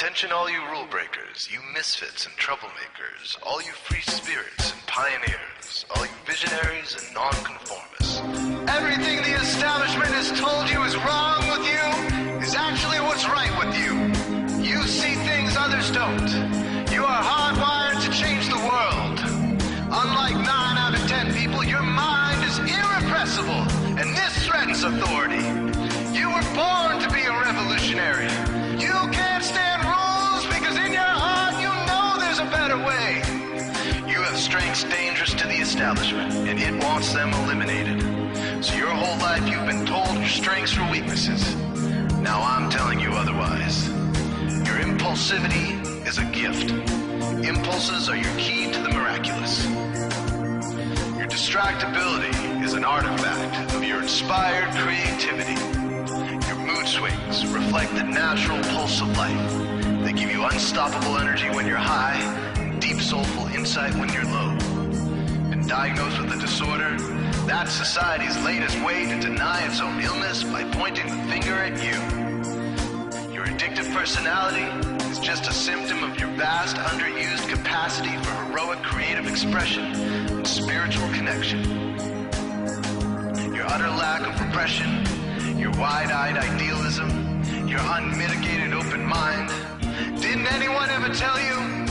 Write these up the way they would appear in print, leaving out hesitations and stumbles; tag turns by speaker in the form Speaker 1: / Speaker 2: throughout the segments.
Speaker 1: Attention all you rule breakers, you misfits and troublemakers, all you free spirits and pioneers, all you visionaries and nonconformists. Everything the establishment has told you is wrong with you is actually what's right with you. You see things others don't. You are hardwired to change the world. Unlike 9 out of 10 people, your mind is irrepressible, and this threatens authority. You were born to be a revolutionary. You can't stand rules because in your heart you know there's a better way. You have strengths dangerous to the establishment, and it wants them eliminated. So your whole life you've been told your strengths are weaknesses. Now I'm telling you otherwise. Your impulsivity is a gift. Impulses are your key to the miraculous. Your distractibility is an artifact of your inspired creativity. Your mood swings reflect the natural pulse of life. They give you unstoppable energy when you're high and deep soulful insight when you're low. Been diagnosed with a disorder? That's society's latest way to deny its own illness by pointing the finger at you. Your addictive personality is just a symptom of your vast, underused capacity for heroic creative expression and spiritual connection. Your utter lack of repression, your wide-eyed idealism, your unmitigated open mind. Didn't anyone ever tell you?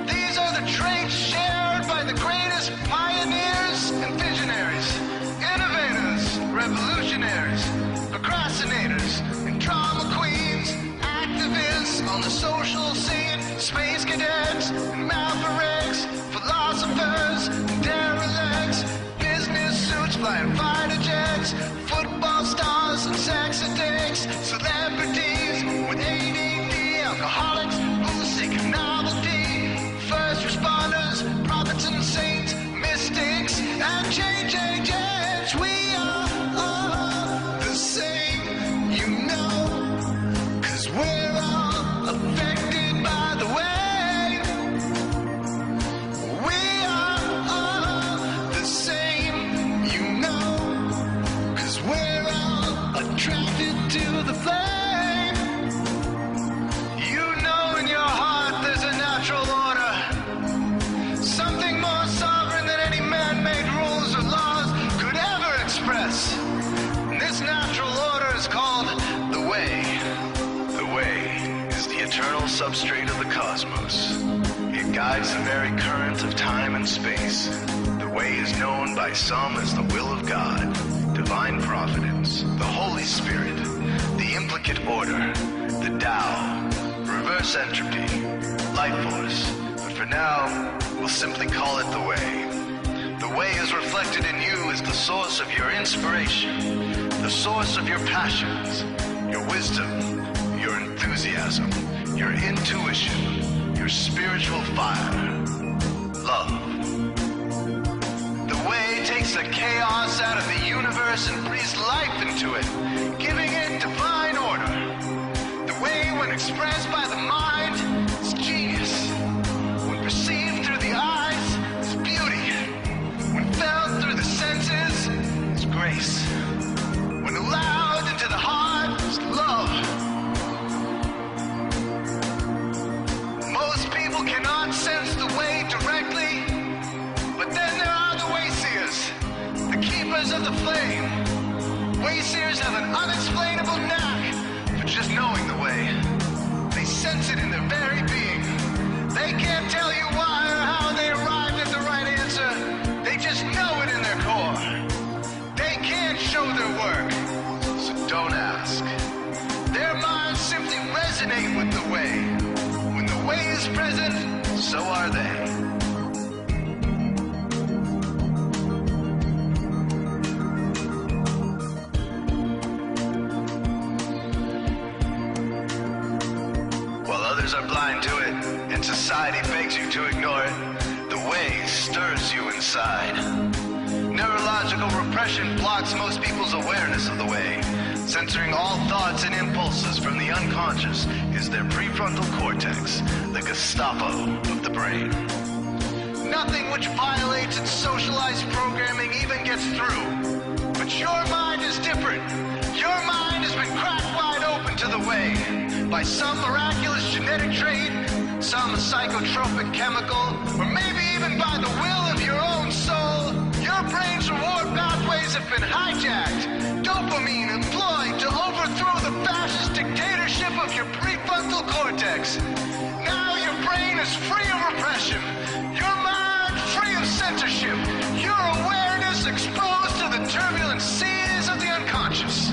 Speaker 1: These are the traits shared by the greatest pioneers and visionaries, innovators, revolutionaries, procrastinators, and drama queens, activists on the social scene, space cadets, and mavericks, philosophers, and derelicts, business suits flying fighter jets, football stars and sex addicts, celebrities with ADD, alcoholics who seek novelty, first responders, prophets and saints, mystics, and change agents. We are all the same, you know, 'cause we're all affected by the way. We are all the same, you know, 'cause we're all attracted to the flame. You know in your heart there's a natural order, something more sovereign than any man-made rules or laws could ever express. And this natural order is called the way. The way is the eternal substrate of the cosmos. It guides the very current of time and space. The way is known by some as the will of God, divine providence, the Holy Spirit, the implicate order, the Tao, reverse entropy, life force. But for now, we'll simply call it the way. The way is reflected in you as the source of your inspiration, the source of your passions, your wisdom, your enthusiasm, your intuition, your spiritual fire, love. The way takes the chaos out of the universe and breathes life into it, giving it divine order. The way, when expressed by the mind, is genius. When perceived through the eyes, is beauty. When felt through the senses, is grace. When allowed into the heart, is love. Most people cannot sense the way directly, but then there are the wayseers, the keepers of the flame. Wayseers have an unexplainable knack for just knowing the way. They sense it in their very being. They can't tell you why or how they arrived at the right answer. They just know it in their core. They can't show their work, so don't ask. Their minds simply resonate with the way. When the way is present, so are they. Are blind to it, and society begs you to ignore it. The way stirs you inside. Neurological repression blocks most people's awareness of the way. Censoring all thoughts and impulses from the unconscious is their prefrontal cortex, the Gestapo of the brain. Nothing which violates its socialized programming even gets through. But your mind is different. Your mind has been cracked wide open to the way. by some miraculous genetic trait, some psychotropic chemical, or maybe even by the will of your own soul, your brain's reward pathways have been hijacked. Dopamine employed to overthrow the fascist dictatorship of your prefrontal cortex. Now your brain is free of repression, your mind free of censorship, your awareness exposed to the turbulent seas of the unconscious.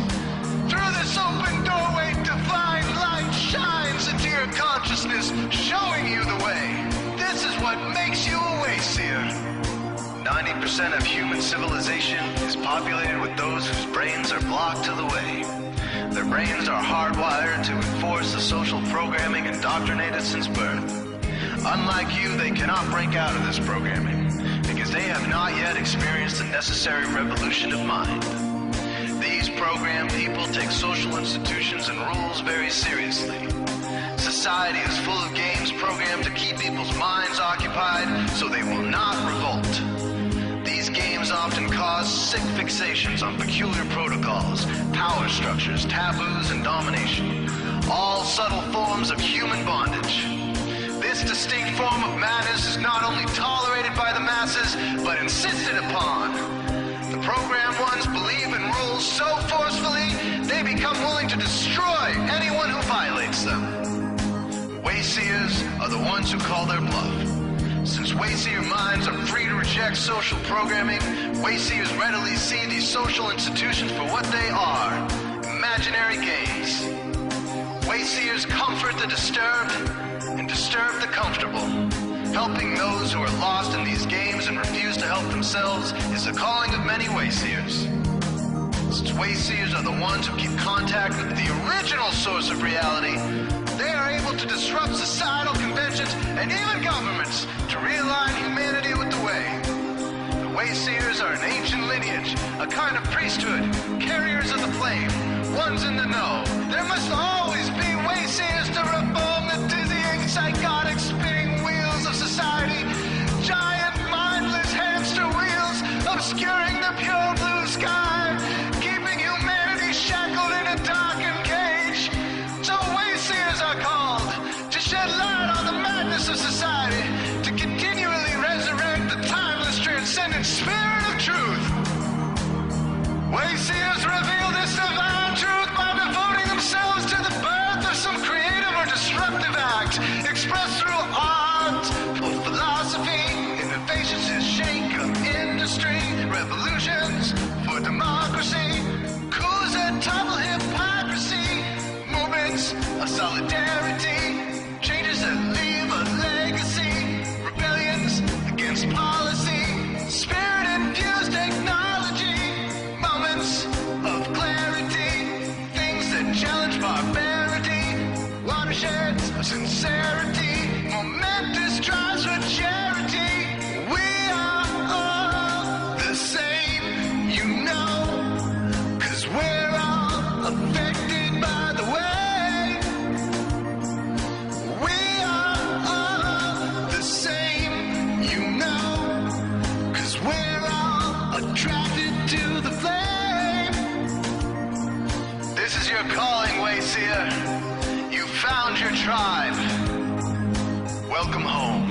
Speaker 1: Through this open doorway, divine light shines into your consciousness, showing you the way. This is what makes you a wayseer. 90% of human civilization is populated with those whose brains are blocked to the way. Their brains are hardwired to enforce the social programming indoctrinated since birth. Unlike you, they cannot break out of this programming because they have not yet experienced the necessary revolution of mind. These programmed people take social institutions and rules very seriously. Society is full of games programmed to keep people's minds occupied so they will not revolt. These games often cause sick fixations on peculiar protocols, power structures, taboos, and domination, all subtle forms of human bondage. This distinct form of madness is not only tolerated by the masses, but insisted upon. The programmed ones believe in rules so forcefully, they become willing to destroy anyone who violates them. Wayseers are the ones who call their bluff. Since wayseer minds are free to reject social programming, wayseers readily see these social institutions for what they are, imaginary games. Wayseers comfort the disturbed and disturb the comfortable. Helping those who are lost in these games and refuse to help themselves is the calling of many wayseers. Since wayseers are the ones who keep contact with the original source of reality, they are able to disrupt societal conventions and even governments to realign humanity with the way. The wayseers are an ancient lineage, a kind of priesthood, carriers of the flame, ones in the know. There must always be wayseers to reform the dizzying, psychotic, spinning wheels of society, giant, mindless hamster wheels obscuring the pure blue sky, keeping humanity shackled in a darkened cage. So wayseers are called to shed light on the madness of society, to continually resurrect the timeless, transcendent spirit of truth. Wayseers reveal this divine truth by devoting themselves to the birth of some creative or disruptive act, expressed through art or philosophy, innovations in shake of industry, revolutions for democracy, coups that topple hypocrisy, movements of solidarity, changes that leave a legacy, rebellions against policy, spirit-infused technology, moments of clarity, things that challenge barbarity, watersheds of sincerity, momentous drives for charity. We are all the same, you know, 'cause we're all affected by the way. We are all the same, you know, 'cause we're all attracted to the flame. This is your calling, wayseer. You found your tribe. Welcome home.